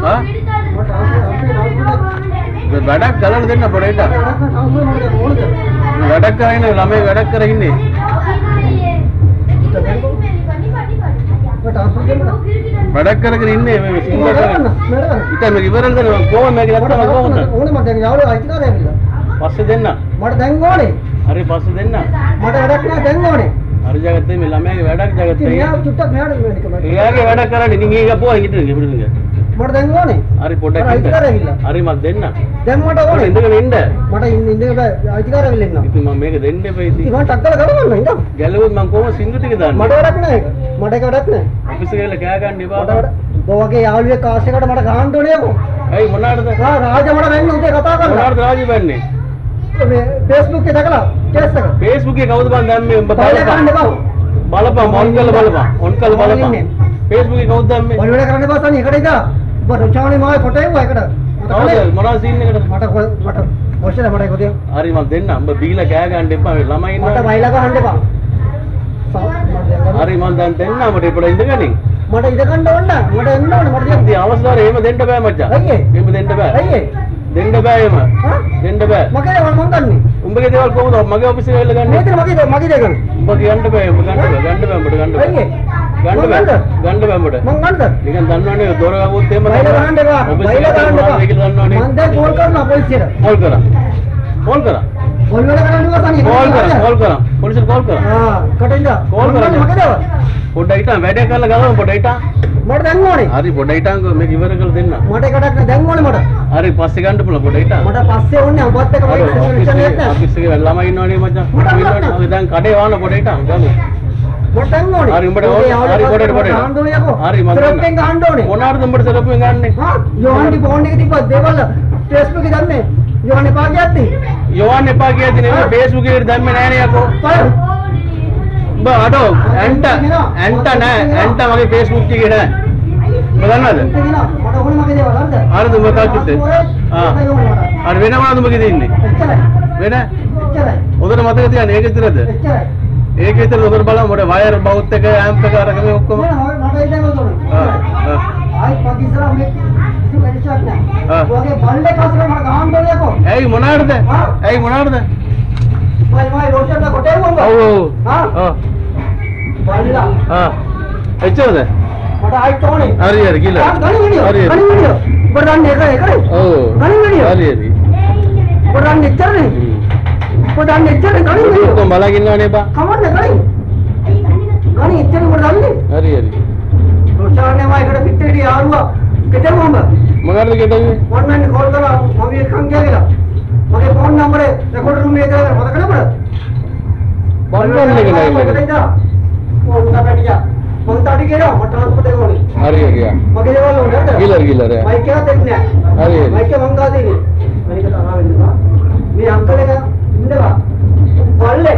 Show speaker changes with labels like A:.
A: हाँ වැඩක් කරන්න දෙන්න පොඩේට වැඩක් කරන්නේ ළමයි වැඩක් කරගෙන ඉන්නේ වැඩක් කරගෙන ඉන්නේ මේ සිංහල කරගෙන ඉතින් මේක ඉවරද කොහොමද මේක නැත්තම් කොහොමද ඕනේ මට දැන් යාළුවා අයිතිකාරය ඇවිල්ලා පස්සේ දෙන්න මට දැන් ඕනේ හරි පස්සේ දෙන්න මට වැඩක් නෑ දැන් ඕනේ හරි ජගත්තේ මේ ළමයාගේ වැඩක් ජගත්තේ එයා චුට්ටක් මෙහාට මේක එයාගේ වැඩක් කරන්නේ ඉතින් ඊග පොවා හිටින්න ඉතින් මට දැන් ඕනේ හරි පොඩ්ඩක් අයිතිකාරය ඇවිල්ලා හරි මට දෙන්න දැන් මට ඕනේ ඉඳගෙන ඉන්න මට ඉඳගෙන අයිතිකාරය ඇවිල්ලා ඉන්න ඉතින් මම මේක දෙන්න එපා ඉතින් මම ටක්කල ගලවන්න ඉන්න ගැලුවොත් මම කොහොමද සින්දු ටික දාන්නේ මට වැඩක් නෑ මට ඒක වැඩක් නෑ ඔෆිස් එකේ ගිහලා කෑ ගන්න එපා ඔය වගේ යාළුවෙක් කාස් එකකට මට ගහන්න ඕනේ යකෝ ඇයි මොනාටද රාජ මට වෙන්නේ උදේ කතා කරලා මොනාටද රාජ වෙන්නේ මේ Facebook එකේ දැකලා කේස් එක Facebook එකේ කවුද බං දැම්මේ උඹ බලපන් ඔන් කරලා බලපන් Facebook එකේ කවුද දැම්මේ ඔය වැඩ කරන්න එපා සනි එකට ඉඳලා ඔබ රොචානේ මාගේ ෆොටෝ එව්වා එකට මොනවා සීන් එකකට මට ඔෂල මට ඒක දෙන්න හරි මම දෙන්න උඹ බීලා කෑ ගන්න එපා ළමයි ඉන්නවා මට වයිලා ගහන්න එපා හරි මම දැන් දෙන්න මට ඉපඩ ඉඳගනින් මට ඉඳ ගන්න ඕන මට එන්න ඕන මට ඉතින් අවස්ථාවේ එහෙම දෙන්න බෑ මචං අයියේ එහෙම දෙන්න බෑ අයියේ දෙන්න බෑ එහෙම දෙන්න බෑ මගේ මම ගන්නේ උඹගේ දේවල් කොහොමද මගේ ඔෆිස් එකේ වෙලා ගන්නේ මේක මගේ දේ ගන්න උඹ කියන්න බෑ උඹ ගන්න බෑ උඹට ගන්න බෑ අයියේ ගන්න බෑ උඹට මං ගන්නද නිකන් දන්නවනේ දොර ගාවොත් එහෙම බයිලා ගන්න එපා බයිලා ගන්න එපා මේක දන්නවනේ මං දැන් කෝල් කරනවා පොලිසියට කෝල් කරා කොල් වල කරන්නේ නැසනි කෝල් කරා පොලිසියට කෝල් කරා කටින්ද කෝල් කරා මගේ දේවල් පොඩ්ඩක් හිටන් වැඩ කරලා ගලවන්න පොඩ්ඩක් හිටන් මට දැන් ඕනේ හරි පොඩ්ඩක් හිටන් මේක ඉවර කරලා දෙන්න මට එකටක් නෑ දැන් ඕනේ මට හරි පස්සේ ගන්න පුළුවන් පොඩ්ඩක් හිටන් මට පස්සේ ඕනේ ඔබත් එක මගේ ඉන්ෆර්මේෂන් එක නෑ ඔෆිස් එකේ ළමයි ඉන්නවනේ මචං අපි දැන් කඩේ වහන්න පොඩ්ඩක් හිටන් ගමු මට දැන් ඕනේ හරි උඹට ඕනේ හරි පොඩ්ඩක් ගහන්න ඕනේ යකෝ හරි මම සරප්පෙන් ගහන්න ඕනේ මොනවාද උඹට සරප්පෙන් ගන්නෙ හා යෝහන්ගේ ෆෝන් එකේ තිබ්බ දේවල් Facebook එකේ දැම්මේ යෝහන් එපා කියද්දි යෝහන් එපා කියද්දි නෙමෙයි Facebook එකේ දැම්මේ නෑනේ යකෝ උඹ අඩෝ ඇන්ට නෑ ඇන්ට මගේ Facebook එකේ නෑ උඹ දන්නවද මට ඕනේ මගේ දේවල් හරිද හරිද උඹ තාක්කිට අර වෙන මොනවද උඹගේ දෙන්නේ වෙන උදේට මතක තියන්න ඒක විතරද ඒක විතර උදේට බලමු මොකද වයර් බවුත් එක ඇම්ප් එක අරගෙන ඔක්කොම මට ඉතින් උදේට ආයි පකිසරා මේ ඔයගේ බල්ලේ කසර මට ගහන්න ඕනේ යකෝ ඇයි මොනාටද මයි රෝෂන්ට කොටේ වුණා ඔව් බල්ලා එච්චරද මට ආයි තෝනේ හරි ගිහලා හරි ඔබ දන්නේ එකයි ඔව් ගණන් හරි ඔබ දන්නේ එච්චරනේ ගණන් කොහොම බලාගෙන ඉන්නවනේ බා කමන්න ගණන් එච්චර ඔබ දන්නේ හරි රෝෂානේ මයිකට පිටේට යාළුවා කෙටේ මොඹ මගාරද කෙටේ ෆෝන් මන් කෝල් කරා මම එකන් ගිහලා මගේ ෆෝන් නම්බරේ රෙකෝඩර් රූම් එකේ දාලා මතක නේද බල්ලන් එක නෑ ෆෝන් දාපටියා මම තාටි ගියා මට ට්‍රාන්ස්පෝර්ට් එක ඕනේ හරි ගියා මගේ දේවල් ඕනේ නේද ගිලර් මයික් එක දෙන්නේ නෑ හරි මයික් එක මං ගා දෙන්නේ මයික් එක තරහා වෙන්නවා මේ අංකල් එක ඉන්නවා බල්ලේ